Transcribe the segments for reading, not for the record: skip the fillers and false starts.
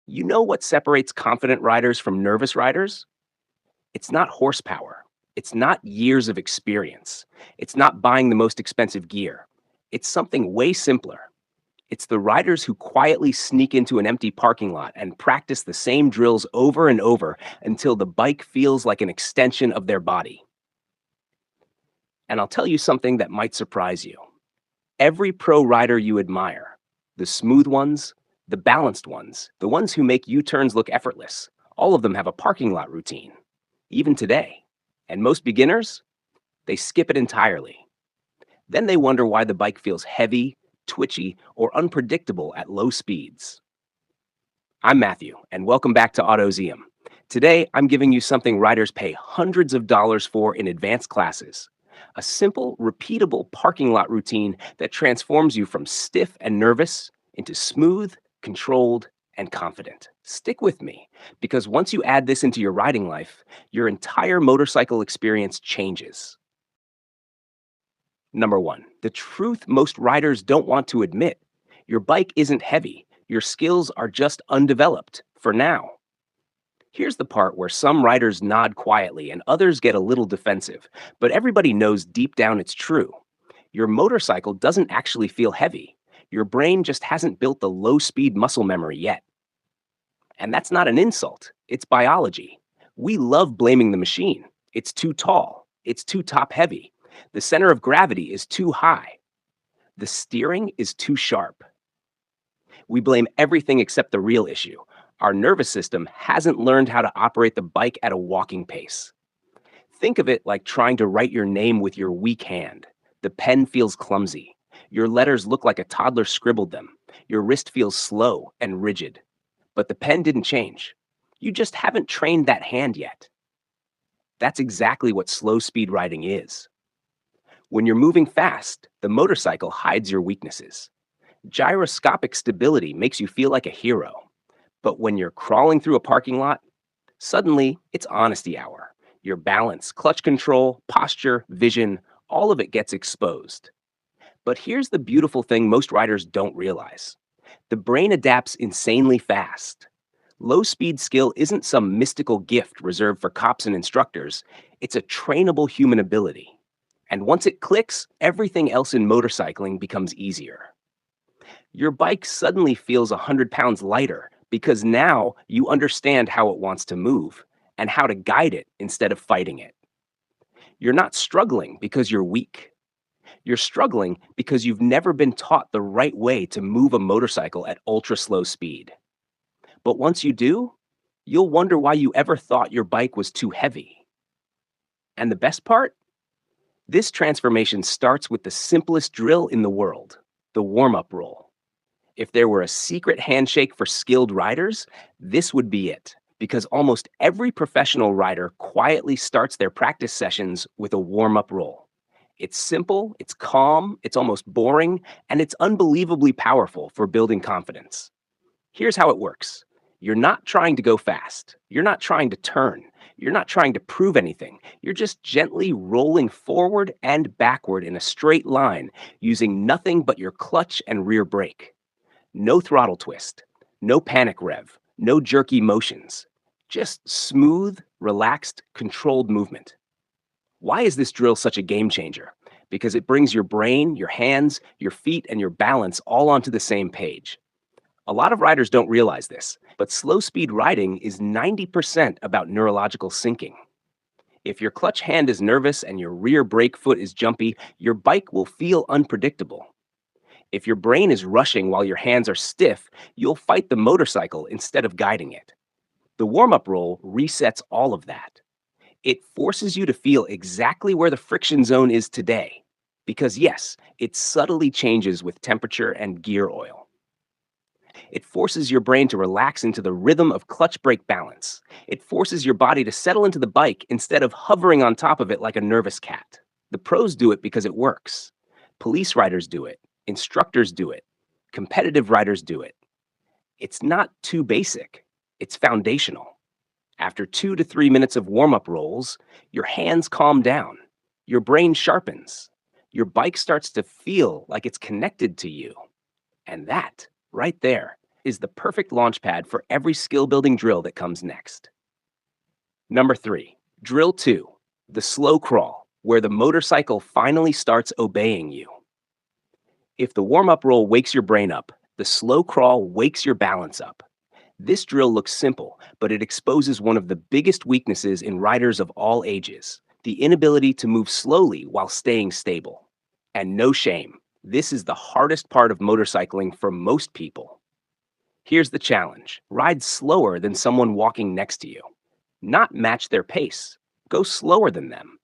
You know what separates confident riders from nervous riders? It's not horsepower. It's not years of experience. It's not buying the most expensive gear. It's something way simpler. It's the riders who quietly sneak into an empty parking lot and practice the same drills over and over until the bike feels like an extension of their body. And I'll tell you something that might surprise you. Every pro rider you admire, the smooth ones, the balanced ones, the ones who make U turns look effortless, all of them have a parking lot routine, even today. And most beginners, they skip it entirely. Then they wonder why the bike feels heavy, twitchy, or unpredictable at low speeds. I'm Matthew, and welcome back to Autozium. Today, I'm giving you something riders pay hundreds of dollars for in advanced classes. A simple, repeatable parking lot routine that transforms you from stiff and nervous into smooth, controlled, and confident. Stick with me, because once you add this into your riding life, your entire motorcycle experience changes. Number one, the truth most riders don't want to admit: your bike isn't heavy, your skills are just undeveloped for now. Here's the part where some riders nod quietly and others get a little defensive, but everybody knows deep down it's true. Your motorcycle doesn't actually feel heavy. Your brain just hasn't built the low speed muscle memory yet. And that's not an insult, it's biology. We love blaming the machine. It's too tall, it's too top heavy. The center of gravity is too high. The steering is too sharp. We blame everything except the real issue. Our nervous system hasn't learned how to operate the bike at a walking pace. Think of it like trying to write your name with your weak hand. The pen feels clumsy. Your letters look like a toddler scribbled them. Your wrist feels slow and rigid. But the pen didn't change. You just haven't trained that hand yet. That's exactly what slow speed riding is. When you're moving fast, the motorcycle hides your weaknesses. Gyroscopic stability makes you feel like a hero. But when you're crawling through a parking lot, suddenly it's honesty hour. Your balance, clutch control, posture, vision, all of it gets exposed. But here's the beautiful thing most riders don't realize: the brain adapts insanely fast. Low speed skill isn't some mystical gift reserved for cops and instructors, it's a trainable human ability. And once it clicks, everything else in motorcycling becomes easier. Your bike suddenly feels 100 pounds lighter because now you understand how it wants to move and how to guide it instead of fighting it. You're not struggling because you're weak. You're struggling because you've never been taught the right way to move a motorcycle at ultra slow speed. But once you do, you'll wonder why you ever thought your bike was too heavy. And the best part? This transformation starts with the simplest drill in the world: the warm up roll. If there were a secret handshake for skilled riders, this would be it. Because almost every professional rider quietly starts their practice sessions with a warm up roll. It's simple, it's calm, it's almost boring, and it's unbelievably powerful for building confidence. Here's how it works: you're not trying to go fast, you're not trying to turn, you're not trying to prove anything. You're just gently rolling forward and backward in a straight line using nothing but your clutch and rear brake. No throttle twist, no panic rev, no jerky motions. Just smooth, relaxed, controlled movement. Why is this drill such a game changer? Because it brings your brain, your hands, your feet, and your balance all onto the same page. A lot of riders don't realize this, but slow speed riding is 90% about neurological syncing. If your clutch hand is nervous and your rear brake foot is jumpy, your bike will feel unpredictable. If your brain is rushing while your hands are stiff, you'll fight the motorcycle instead of guiding it. The warm up roll resets all of that. It forces you to feel exactly where the friction zone is today. Because, yes, it subtly changes with temperature and gear oil. It forces your brain to relax into the rhythm of clutch brake balance. It forces your body to settle into the bike instead of hovering on top of it like a nervous cat. The pros do it because it works. Police riders do it. Instructors do it. Competitive riders do it. It's not too basic, it's foundational. After 2 to 3 minutes of warm up rolls, your hands calm down, your brain sharpens, your bike starts to feel like it's connected to you. And that, right there, is the perfect launch pad for every skill building drill that comes next. Number 3, drill 2, the slow crawl, where the motorcycle finally starts obeying you. If the warm up roll wakes your brain up, the slow crawl wakes your balance up. This drill looks simple, but it exposes one of the biggest weaknesses in riders of all ages: the inability to move slowly while staying stable. And no shame, this is the hardest part of motorcycling for most people. Here's the challenge: ride slower than someone walking next to you. Not match their pace, go slower than them.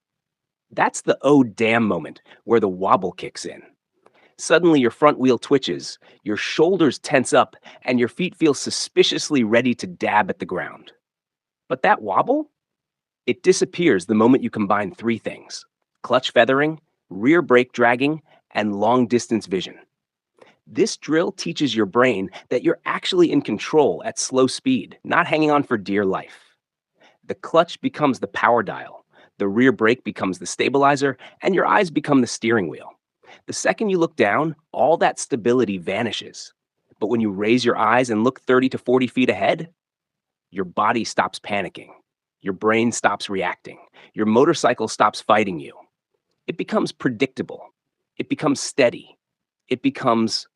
That's the oh damn moment where the wobble kicks in. Suddenly, your front wheel twitches, your shoulders tense up, and your feet feel suspiciously ready to dab at the ground. But that wobble? It disappears the moment you combine three things: clutch feathering, rear brake dragging, and long distance vision. This drill teaches your brain that you're actually in control at slow speed, not hanging on for dear life. The clutch becomes the power dial, the rear brake becomes the stabilizer, and your eyes become the steering wheel. The second you look down, all that stability vanishes. But when you raise your eyes and look 30 to 40 feet ahead, your body stops panicking. Your brain stops reacting. Your motorcycle stops fighting you. It becomes predictable. It becomes steady. It becomes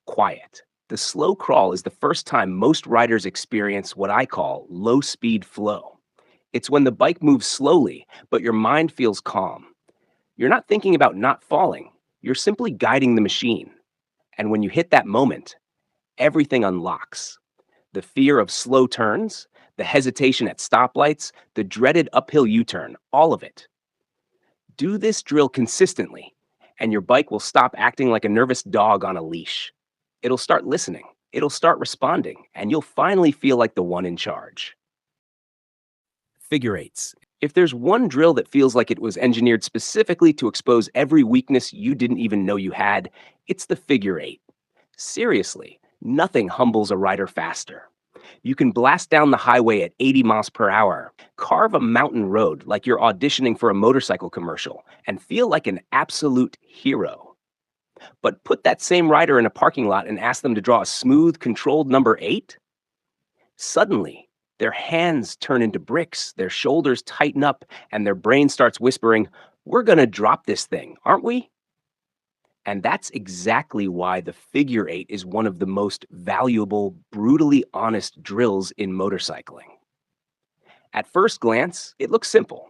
quiet. The slow crawl is the first time most riders experience what I call low speed flow. It's when the bike moves slowly, but your mind feels calm. You're not thinking about not falling. You're simply guiding the machine. And when you hit that moment, everything unlocks. The fear of slow turns, the hesitation at stoplights, the dreaded uphill U-turn, all of it. Do this drill consistently, and your bike will stop acting like a nervous dog on a leash. It'll start listening, it'll start responding, and you'll finally feel like the one in charge. Figure eights. If there's one drill that feels like it was engineered specifically to expose every weakness you didn't even know you had, it's the figure eight. Seriously, nothing humbles a rider faster. You can blast down the highway at 80 miles per hour, carve a mountain road like you're auditioning for a motorcycle commercial, and feel like an absolute hero. But put that same rider in a parking lot and ask them to draw a smooth, controlled number 8. Suddenly, their hands turn into bricks, their shoulders tighten up, and their brain starts whispering, "We're gonna drop this thing, aren't we?" And that's exactly why the figure eight is one of the most valuable, brutally honest drills in motorcycling. At first glance, it looks simple: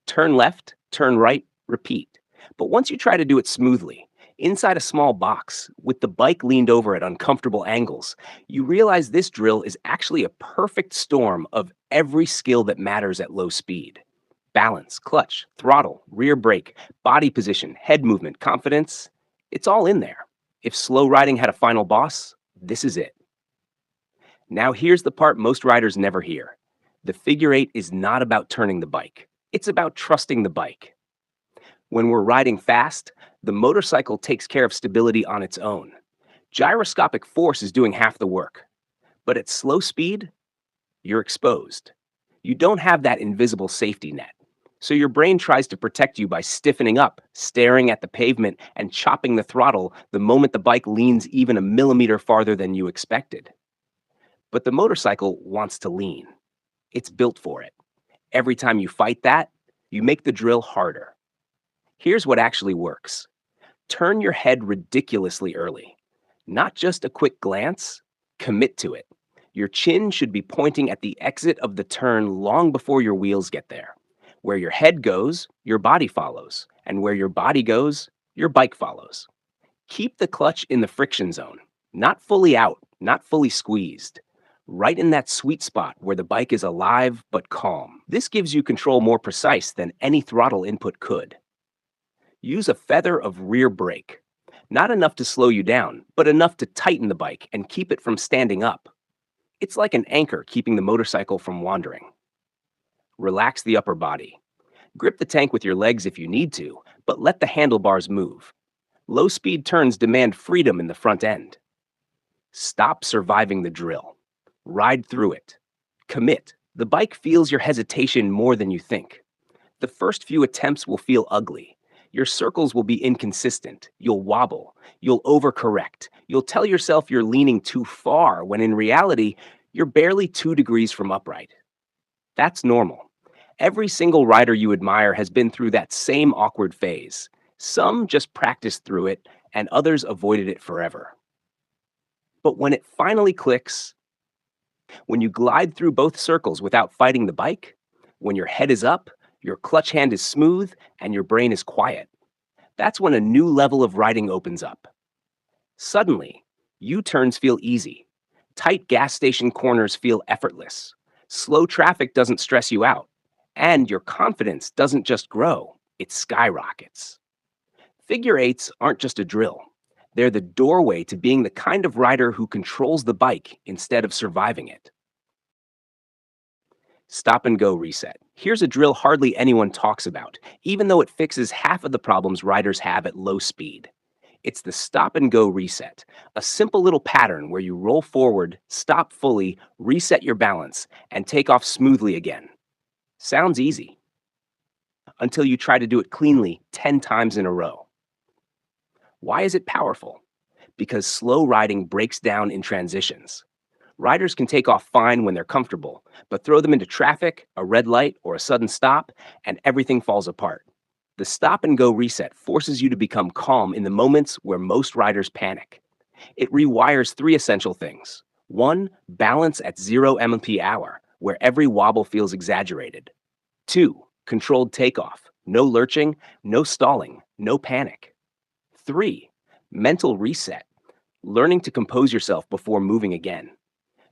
turn left, turn right, repeat. But once you try to do it smoothly, inside a small box, with the bike leaned over at uncomfortable angles, you realize this drill is actually a perfect storm of every skill that matters at low speed: balance, clutch, throttle, rear brake, body position, head movement, confidence. It's all in there. If slow riding had a final boss, this is it. Now here's the part most riders never hear. The figure eight is not about turning the bike. It's about trusting the bike. When we're riding fast, the motorcycle takes care of stability on its own. Gyroscopic force is doing half the work. But at slow speed, you're exposed. You don't have that invisible safety net. So your brain tries to protect you by stiffening up, staring at the pavement, and chopping the throttle the moment the bike leans even a millimeter farther than you expected. But the motorcycle wants to lean. It's built for it. Every time you fight that, you make the drill harder. Here's what actually works. Turn your head ridiculously early. Not just a quick glance, commit to it. Your chin should be pointing at the exit of the turn long before your wheels get there. Where your head goes, your body follows. And where your body goes, your bike follows. Keep the clutch in the friction zone. Not fully out, not fully squeezed. Right in that sweet spot where the bike is alive but calm. This gives you control more precise than any throttle input could. Use a feather of rear brake. Not enough to slow you down, but enough to tighten the bike and keep it from standing up. It's like an anchor keeping the motorcycle from wandering. Relax the upper body. Grip the tank with your legs if you need to, but let the handlebars move. Low-speed turns demand freedom in the front end. Stop surviving the drill. Ride through it. Commit. The bike feels your hesitation more than you think. The first few attempts will feel ugly. Your circles will be inconsistent. You'll wobble. You'll overcorrect. You'll tell yourself you're leaning too far when in reality, you're barely 2 degrees from upright. That's normal. Every single rider you admire has been through that same awkward phase. Some just practiced through it, and others avoided it forever. But when it finally clicks, when you glide through both circles without fighting the bike, when your head is up, your clutch hand is smooth, and your brain is quiet, that's when a new level of riding opens up. Suddenly, U-turns feel easy. Tight gas station corners feel effortless. Slow traffic doesn't stress you out. And your confidence doesn't just grow, it skyrockets. Figure eights aren't just a drill. They're the doorway to being the kind of rider who controls the bike instead of surviving it. Stop and go reset. Here's a drill hardly anyone talks about, even though it fixes half of the problems riders have at low speed. It's the stop and go reset, a simple little pattern where you roll forward, stop fully, reset your balance, and take off smoothly again. Sounds easy until you try to do it cleanly 10 times in a row. Why is it powerful? Because slow riding breaks down in transitions. Riders can take off fine when they're comfortable, but throw them into traffic, a red light, or a sudden stop, and everything falls apart. The stop and go reset forces you to become calm in the moments where most riders panic. It rewires 3 essential things. 1, balance at 0 mph, where every wobble feels exaggerated. 2, controlled takeoff. No lurching, no stalling, no panic. 3, mental reset. Learning to compose yourself before moving again.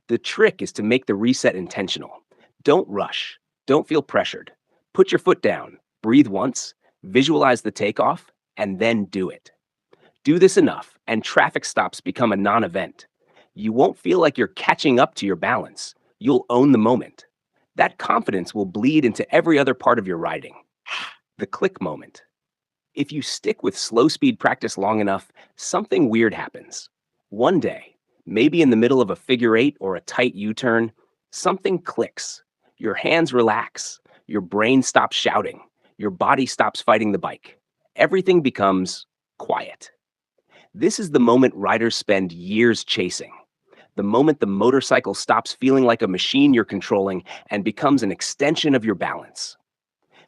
The trick is to make the reset intentional. Don't rush. Don't feel pressured. Put your foot down, breathe once, visualize the takeoff, and then do it. Do this enough, and traffic stops become a non event. You won't feel like you're catching up to your balance. You'll own the moment. That confidence will bleed into every other part of your riding. The click moment. If you stick with slow speed practice long enough, something weird happens. One day, maybe in the middle of a figure eight or a tight U-turn, something clicks. Your hands relax. Your brain stops shouting. Your body stops fighting the bike. Everything becomes quiet. This is the moment riders spend years chasing. The moment the motorcycle stops feeling like a machine you're controlling and becomes an extension of your balance.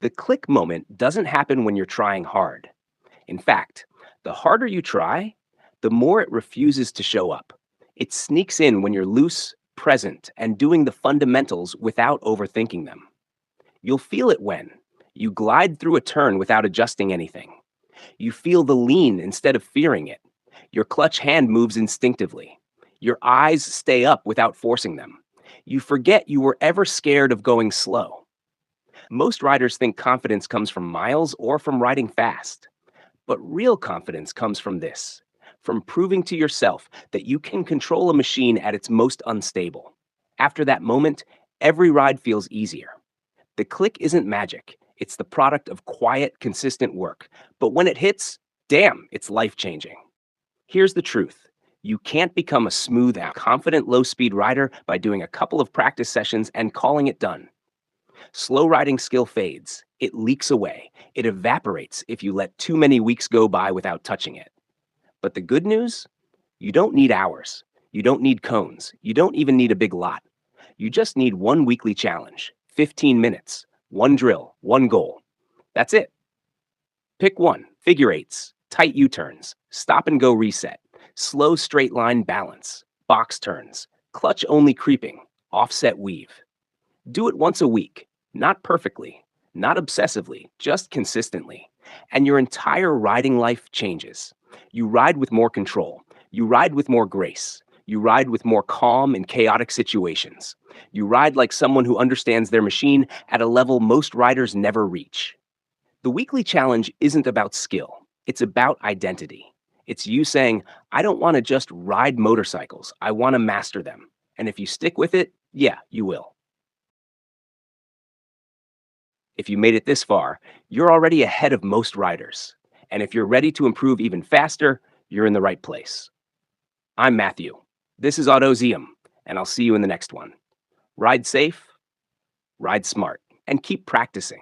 The click moment doesn't happen when you're trying hard. In fact, the harder you try, the more it refuses to show up. It sneaks in when you're loose, present, and doing the fundamentals without overthinking them. You'll feel it when you glide through a turn without adjusting anything. You feel the lean instead of fearing it. Your clutch hand moves instinctively. Your eyes stay up without forcing them. You forget you were ever scared of going slow. Most riders think confidence comes from miles or from riding fast. But real confidence comes from this, from proving to yourself that you can control a machine at its most unstable. After that moment, every ride feels easier. The click isn't magic. It's the product of quiet, consistent work. But when it hits, damn, it's life-changing. Here's the truth. You can't become a smooth, confident, low-speed rider by doing a couple of practice sessions and calling it done. Slow riding skill fades. It leaks away. It evaporates if you let too many weeks go by without touching it. But the good news? You don't need hours. You don't need cones. You don't even need a big lot. You just need one weekly challenge, 15 minutes, one drill, one goal. That's it. Pick one: figure eights, tight U-turns, stop and go reset, slow straight line balance, box turns, clutch only creeping, offset weave. Do it once a week, not perfectly, not obsessively, just consistently. And your entire riding life changes. You ride with more control. You ride with more grace. You ride with more calm in chaotic situations. You ride like someone who understands their machine at a level most riders never reach. The weekly challenge isn't about skill. It's about identity. It's you saying, I don't want to just ride motorcycles. I want to master them. And if you stick with it, yeah, you will. If you made it this far, you're already ahead of most riders. And if you're ready to improve even faster, you're in the right place. I'm Matthew. This is Autozium, and I'll see you in the next one. Ride safe, ride smart, and keep practicing.